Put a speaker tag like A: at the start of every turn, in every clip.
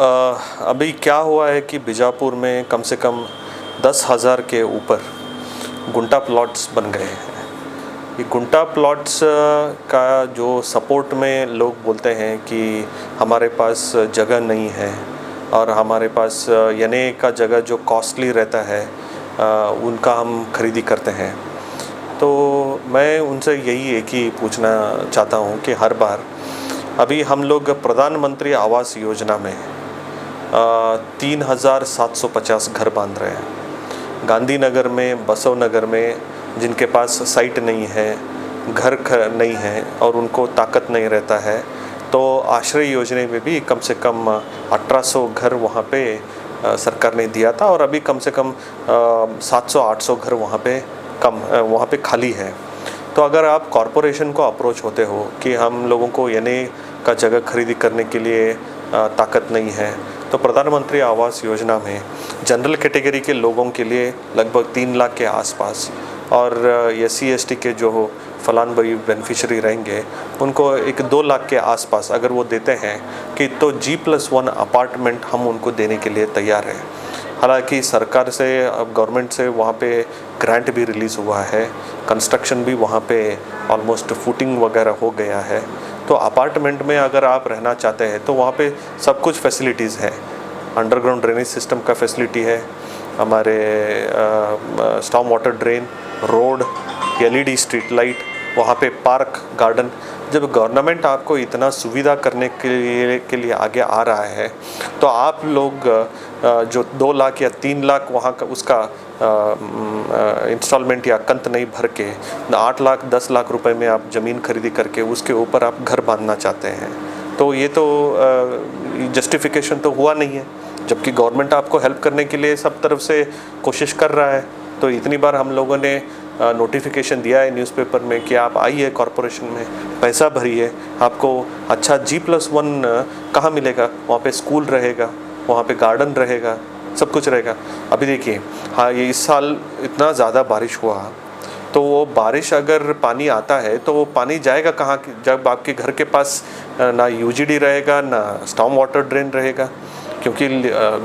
A: अभी क्या हुआ है कि बीजापुर में कम से कम 10,000 के ऊपर गुंटा प्लॉट्स बन गए हैं। ये गुंटा प्लॉट्स का जो सपोर्ट में लोग बोलते हैं कि हमारे पास जगह नहीं है और हमारे पास यानी का जगह जो कॉस्टली रहता है उनका हम खरीदी करते हैं। तो मैं उनसे यही एक ही पूछना चाहता हूँ कि हर बार अभी हम लोग प्रधानमंत्री आवास योजना में 3,750 घर बांध रहे हैं। गांधीनगर में, बसव नगर में जिनके पास साइट नहीं है, घर नहीं है और उनको ताकत नहीं रहता है, तो आश्रय योजना में भी कम से कम 1800 घर वहाँ पे सरकार ने दिया था और अभी कम से कम 700-800 घर वहाँ पे खाली है। तो अगर आप कॉरपोरेशन को अप्रोच होते हो कि हम लोगों को यानी का जगह खरीदी करने के लिए ताकत नहीं है, तो प्रधानमंत्री आवास योजना में जनरल कैटेगरी के लोगों के लिए लगभग 3 लाख के आसपास और SC ST के जो फलानबी बेनिफिशरी रहेंगे उनको 1-2 लाख के आसपास अगर वो देते हैं कि तो G+1 अपार्टमेंट हम उनको देने के लिए तैयार हैं। हालांकि सरकार से, अब गवर्नमेंट से वहाँ पे ग्रांट भी रिलीज़ हुआ है, कंस्ट्रक्शन भी वहाँ पे ऑलमोस्ट फुटिंग वगैरह हो गया है। तो अपार्टमेंट में अगर आप रहना चाहते हैं तो वहाँ पे सब कुछ फैसिलिटीज़ है। अंडरग्राउंड ड्रेनेज सिस्टम का फैसिलिटी है, हमारे storm water drain, road, LED street light, वहाँ पे पार्क, गार्डन। जब गवर्नमेंट आपको इतना सुविधा करने के लिए आगे आ रहा है तो आप लोग जो 2 लाख या 3 लाख वहाँ का उसका इंस्टॉलमेंट या कंत नहीं भर के 8 लाख 10 लाख रुपए में आप ज़मीन खरीदी करके उसके ऊपर आप घर बांधना चाहते हैं, तो ये तो जस्टिफिकेशन तो हुआ नहीं है। जबकि गवर्नमेंट आपको हेल्प करने के लिए सब तरफ से कोशिश कर रहा है। तो इतनी बार हम लोगों ने नोटिफिकेशन दिया है न्यूज़पेपर में कि आप आइए कॉरपोरेशन में, पैसा भरिए, आपको अच्छा G+1 कहाँ मिलेगा, वहाँ पे स्कूल रहेगा, वहाँ पे गार्डन रहेगा, सब कुछ रहेगा। अभी देखिए, हाँ, ये इस साल इतना ज़्यादा बारिश हुआ, तो वो बारिश अगर पानी आता है तो वो पानी जाएगा कहाँ, जब आपके घर के पास ना UGD रहेगा ना स्टॉर्म वाटर ड्रेन रहेगा, क्योंकि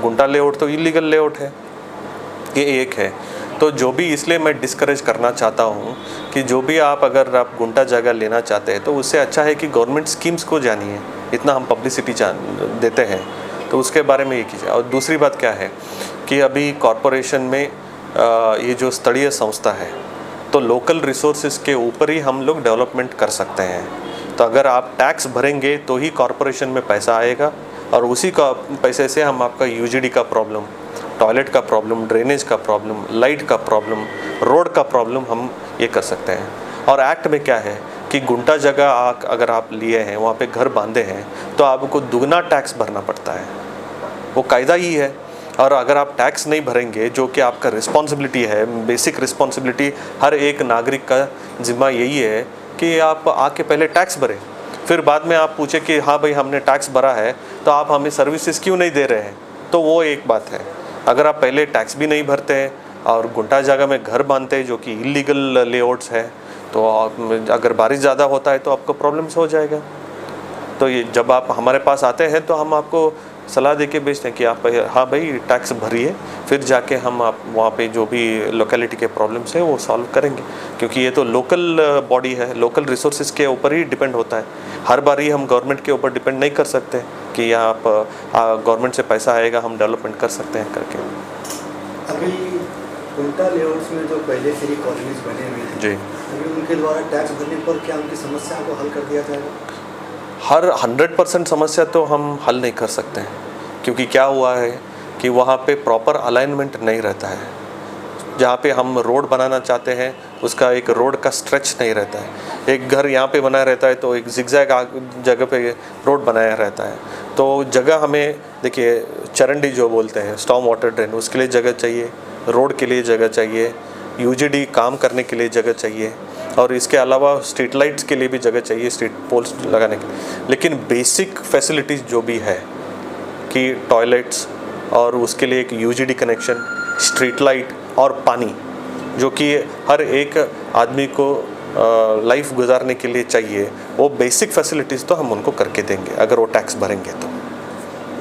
A: गुंटा लेआउट तो इलीगल लेआउट है। ये एक है। तो जो भी, इसलिए मैं डिस्करेज करना चाहता हूँ कि जो भी अगर आप गुंटा जगह लेना चाहते हैं तो उससे अच्छा है कि गवर्नमेंट स्कीम्स को जानिए। इतना हम पब्लिसिटी देते हैं तो उसके बारे में ये कीजिए। और दूसरी बात क्या है कि अभी कॉरपोरेशन में ये जो स्तरीय संस्था है तो लोकल रिसोर्सेज के ऊपर ही हम लोग डेवलपमेंट कर सकते हैं। तो अगर आप टैक्स भरेंगे तो ही कॉरपोरेशन में पैसा आएगा और उसी का पैसे से हम आपका UGD का प्रॉब्लम, टॉयलेट का प्रॉब्लम, ड्रेनेज का प्रॉब्लम, लाइट का प्रॉब्लम, रोड का प्रॉब्लम हम ये कर सकते हैं। और एक्ट में क्या है कि गुंटा जगह अगर आप लिए हैं, वहाँ पे घर बांधे हैं, तो आपको दुगना टैक्स भरना पड़ता है। वो कायदा ही है। और अगर आप टैक्स नहीं भरेंगे, जो कि आपका रिस्पॉन्सिबिलिटी है, बेसिक रिस्पॉन्सिबिलिटी हर एक नागरिक का जिम्मा यही है कि आप आके पहले टैक्स भरें, फिर बाद में आप पूछे कि हाँ भाई हमने टैक्स भरा है तो आप हमें सर्विसेज क्यों नहीं दे रहे हैं, तो वो एक बात है। अगर आप पहले टैक्स भी नहीं भरते हैं और गुंटा जगह में घर बांधते हैं जो कि इलीगल लेआउट्स है, तो अगर बारिश ज़्यादा होता है तो आपको प्रॉब्लम्स हो जाएगा। तो ये जब आप हमारे पास आते हैं तो हम आपको सलाह देके भेजते हैं कि आप हाँ भाई टैक्स भरिए, फिर जाके हम आप वहाँ पे जो भी लोकेलिटी के प्रॉब्लम्स है वो सॉल्व करेंगे। क्योंकि ये तो लोकल बॉडी है, लोकल रिसोर्सेज के ऊपर ही डिपेंड होता है। हर बार ही हम गवर्नमेंट के ऊपर डिपेंड नहीं कर सकते कि यहाँ आप गवर्नमेंट से पैसा आएगा हम डेवलपमेंट कर सकते हैं करके।
B: अभी गुंटा लेआउट्स में जो पहले से ही कॉलोनीज बने हुए हैं जी, अभी उनके द्वारा टैक्स भरने पर क्या उनकी समस्या को हल कर दिया जाएगा?
A: हर 100% समस्या तो हम हल नहीं कर सकते हैं, क्योंकि क्या हुआ है कि वहाँ पे प्रॉपर अलाइनमेंट नहीं रहता है। जहाँ पे हम रोड बनाना चाहते हैं उसका एक रोड का स्ट्रेच नहीं रहता है। एक घर यहाँ पे बनाया रहता है तो एक जिगजैग जगह पे रोड बनाया रहता है। तो जगह हमें, देखिए, चरंडी जो बोलते हैं, स्टॉर्म वाटर ड्रेन, उसके लिए जगह चाहिए, रोड के लिए जगह चाहिए, UGD काम करने के लिए जगह चाहिए, और इसके अलावा स्ट्रीट लाइट्स के लिए भी जगह चाहिए, स्ट्रीट पोल्स लगाने के लिए। लेकिन बेसिक फैसिलिटीज़ जो भी है कि टॉयलेट्स और उसके लिए एक UGD कनेक्शन, स्ट्रीट लाइट और पानी, जो कि हर एक आदमी को लाइफ गुजारने के लिए चाहिए, वो बेसिक फैसिलिटीज़ तो हम उनको करके देंगे अगर वो टैक्स भरेंगे तो।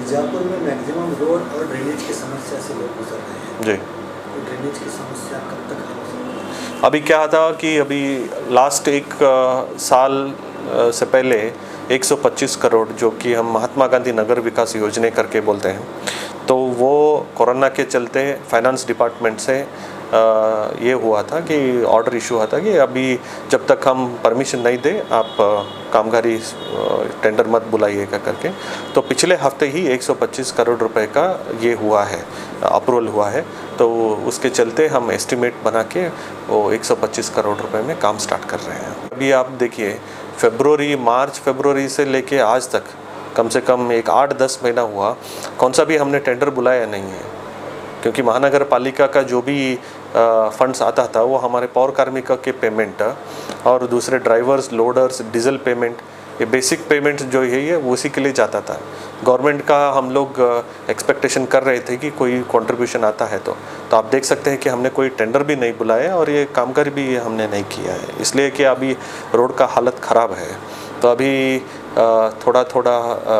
B: बीजापुर में मैक्सिमम रोड और ड्रेनेज की समस्या से लोग गुजर रहे हैं
A: जी।
B: तो ड्रेनेज की समस्या कब तक हल हो सकती है?
A: अभी क्या था कि अभी लास्ट एक साल से पहले 125 करोड़ जो कि हम महात्मा गांधी नगर विकास योजना करके बोलते हैं, तो वो कोरोना के चलते फाइनेंस डिपार्टमेंट से ये हुआ था कि ऑर्डर इशू हुआ था कि अभी जब तक हम परमिशन नहीं दे आप कामगारी टेंडर मत बुलाइएगा करके। तो पिछले हफ्ते ही 125 करोड़ रुपए का ये हुआ है, अप्रूवल हुआ है। तो उसके चलते हम एस्टिमेट बना के वो 125 करोड़ रुपए में काम स्टार्ट कर रहे हैं। अभी आप देखिए मार्च फरवरी से लेके आज तक कम से कम एक 8-10 महीना हुआ, कौन सा भी हमने टेंडर बुलाया नहीं है, क्योंकि महानगर पालिका का जो भी फंड्स आता था वो हमारे पौर कार्मिकों के पेमेंट और दूसरे ड्राइवर्स, लोडर्स, डीजल पेमेंट, ये बेसिक पेमेंट जो है ये उसी के लिए जाता था। गवर्नमेंट का हम लोग एक्सपेक्टेशन कर रहे थे कि कोई कंट्रीब्यूशन आता है तो आप देख सकते हैं कि हमने कोई टेंडर भी नहीं बुलाया और ये कामगार भी हमने नहीं किया है, इसलिए कि अभी रोड का हालत ख़राब है। तो अभी थोड़ा थोड़ा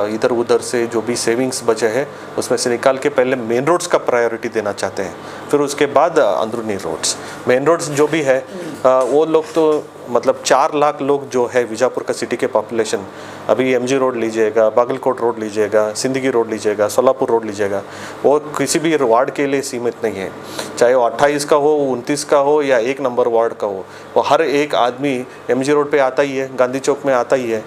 A: इधर उधर से जो भी सेविंग्स बचे हैं उसमें से निकाल के पहले मेन रोड्स का प्रायोरिटी देना चाहते हैं, फिर उसके बाद अंदरूनी रोड्स। मेन रोड्स जो भी है वो लोग तो मतलब 4 लाख लोग जो है बीजापुर का सिटी के पॉपुलेशन, अभी एमजी रोड लीजिएगा, बागलकोट रोड लीजिएगा, सिंदगी रोड लीजिएगा, सोलापुर रोड लीजिएगा, वो किसी भी वार्ड के लिए सीमित नहीं है, चाहे वो 28 का हो, 29 का हो या 1 नंबर वार्ड का हो, वो हर एक आदमी एमजी रोड पे आता ही है, गांधी चौक में आता ही है।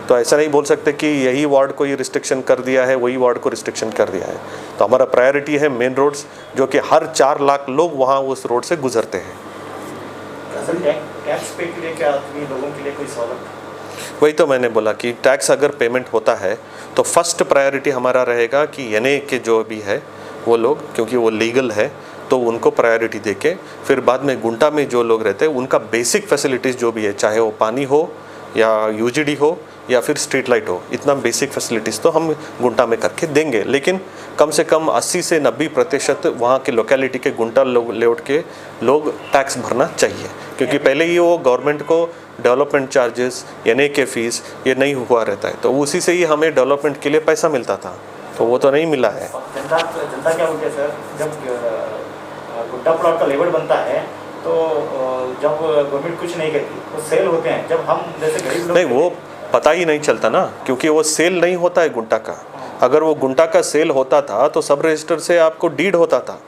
A: तो ऐसा नहीं बोल सकते कि यही वार्ड को ये रिस्ट्रिक्शन कर दिया है, वही वार्ड को रिस्ट्रिक्शन कर दिया है। तो हमारा प्रायोरिटी है मेन रोड्स, जो कि हर 4 लाख लोग वहाँ उस रोड से गुजरते हैं।
C: टैक्स पे के लिए क्या लोगों के लिए कोई सहूलत?
A: वही तो मैंने बोला कि टैक्स अगर पेमेंट होता है तो फर्स्ट प्रायोरिटी हमारा रहेगा कि एनए के जो भी है वो लोग, क्योंकि वो लीगल है तो उनको प्रायोरिटी देके, फिर बाद में गुंटा में जो लोग रहते हैं उनका बेसिक फैसिलिटीज़ जो भी है, चाहे वो पानी हो या यूजीडी हो या फिर स्ट्रीट लाइट हो, इतना बेसिक फैसिलिटीज़ तो हम गुंटा में करके देंगे। लेकिन कम से कम 80 से 90% वहाँ के लोकेलिटी के गुंटा लेआउट के लोग टैक्स भरना चाहिए, क्योंकि पहले ही वो गवर्नमेंट को डेवलपमेंट चार्जेस, एनए के फीस ये नहीं हुआ रहता है, तो उसी से ही हमें डेवलपमेंट के लिए पैसा मिलता था, तो वो तो नहीं मिला है।
C: जनता क्या होती है सर, जब गुड्डा प्लॉट का लेवल बनता है तो जब गवर्नमेंट कुछ नहीं करती वो सेल होते हैं, जब हम जैसे गरीब लोग
A: नहीं वो पता ही नहीं चलता ना, क्योंकि वो सेल नहीं होता है गुंटा का। अगर वो गुंटा का सेल होता था तो सब रजिस्टर से आपको डीड होता था,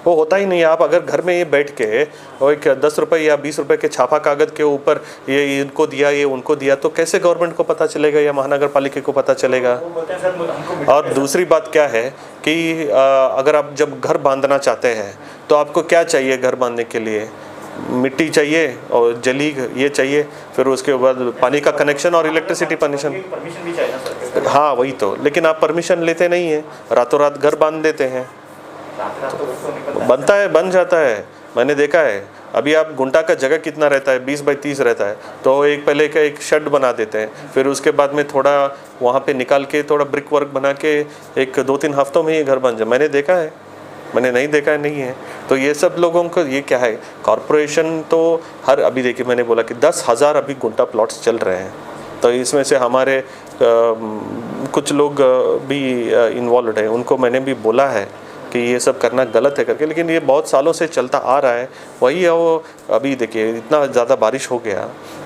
A: वो होता ही नहीं। आप अगर घर में ये बैठ के और एक 10 रुपये या 20 रुपये के छापा कागज़ के ऊपर ये इनको दिया, ये उनको दिया, तो कैसे गवर्नमेंट को पता चलेगा या महानगर पालिका को पता चलेगा? और दूसरी बात क्या है कि अगर आप जब घर बांधना चाहते हैं तो आपको क्या चाहिए घर बांधने के लिए? मिट्टी चाहिए और जली ये चाहिए, फिर उसके बाद पानी का कनेक्शन और इलेक्ट्रिसिटी परमिशन
C: भी चाहिए ना सर।
A: हाँ वही तो, लेकिन आप परमिशन लेते नहीं हैं, रातों रात घर बांध देते हैं, बनता है, बन जाता है। मैंने देखा है, अभी आप गुंटा का जगह कितना रहता है, 20 बाई 30 रहता है, तो एक पहले का एक शेड बना देते हैं, फिर उसके बाद में थोड़ा वहाँ पे निकाल के थोड़ा ब्रिक वर्क बना के एक 2-3 हफ्तों में ही घर बन जाए। मैंने देखा है, मैंने नहीं देखा है नहीं है। तो ये सब लोगों को ये क्या है, कॉरपोरेशन तो हर, अभी देखिए मैंने बोला कि 10,000 अभी गुंटा प्लॉट्स चल रहे हैं, तो इसमें से हमारे कुछ लोग भी इन्वॉल्व हैं, उनको मैंने भी बोला है कि ये सब करना गलत है करके, लेकिन ये बहुत सालों से चलता आ रहा है। वही है वो, अभी देखिए इतना ज़्यादा बारिश हो गया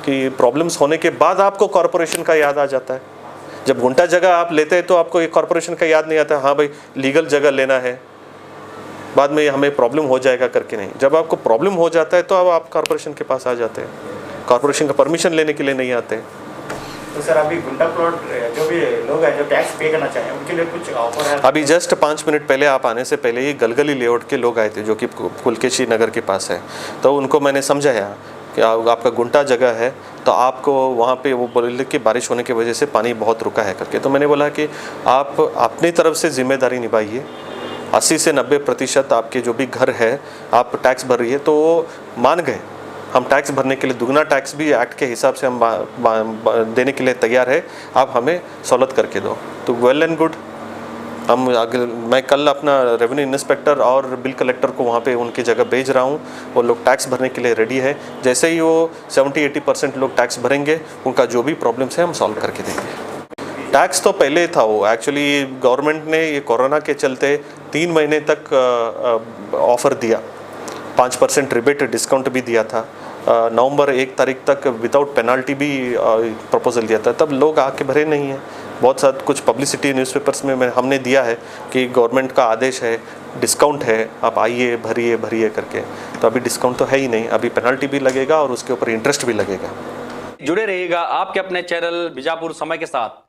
A: कि प्रॉब्लम्स होने के बाद आपको कॉरपोरेशन का याद आ जाता है। जब गुंटा जगह आप लेते हैं तो आपको ये कॉरपोरेशन का याद नहीं आता, हाँ भाई लीगल जगह लेना है, बाद में हमें प्रॉब्लम हो जाएगा करके नहीं। जब आपको प्रॉब्लम हो जाता है तो अब आप कॉरपोरेशन के पास आ जाते हैं, कॉरपोरेशन का परमिशन लेने के लिए नहीं आते।
C: तो सर अभी गुंटा प्लॉट जो भी लोग हैं जो टैक्स पे करना चाहें उनके लिए कुछ ऑफर है?
A: अभी जस्ट 5 मिनट पहले आप आने से पहले ही गलगली लेआउट के लोग आए थे जो कि पुलकेशी नगर के पास है, तो उनको मैंने समझाया कि आपका गुंटा जगह है तो आपको वहाँ पे, वो बोले कि बारिश होने की वजह से पानी बहुत रुका है करके, तो मैंने बोला कि आप अपनी तरफ से जिम्मेदारी निभाइए, 80 से 90% आपके जो भी घर है आप टैक्स भर रही है, तो वो मान गए हम टैक्स भरने के लिए, दुगना टैक्स भी एक्ट के हिसाब से हम देने के लिए तैयार है, आप हमें सहूलत करके दो। तो वेल एंड गुड, मैं कल अपना रेवेन्यू इंस्पेक्टर और बिल कलेक्टर को वहाँ पे उनकी जगह भेज रहा हूँ, वो लोग टैक्स भरने के लिए रेडी है। जैसे ही वो 70-80% लोग टैक्स भरेंगे, उनका जो भी प्रॉब्लम्स है हम सॉल्व करके देंगे। टैक्स तो पहले था वो, एक्चुअली गवर्नमेंट ने ये कोरोना के चलते 3 महीने तक ऑफ़र दिया, 5% रिबेट डिस्काउंट भी दिया था। नवंबर 1 तारीख तक विदाउट पेनाल्टी भी प्रपोजल दिया था, तब लोग आके भरे नहीं हैं। बहुत सारा कुछ पब्लिसिटी न्यूज़पेपर्स में हमने दिया है कि गवर्नमेंट का आदेश है, डिस्काउंट है, आप आइए भरिए करके। तो अभी डिस्काउंट तो है ही नहीं, अभी पेनाल्टी भी लगेगा और उसके ऊपर इंटरेस्ट भी लगेगा।
D: जुड़े रहिएगा आपके अपने चैनल बीजापुर समय के साथ।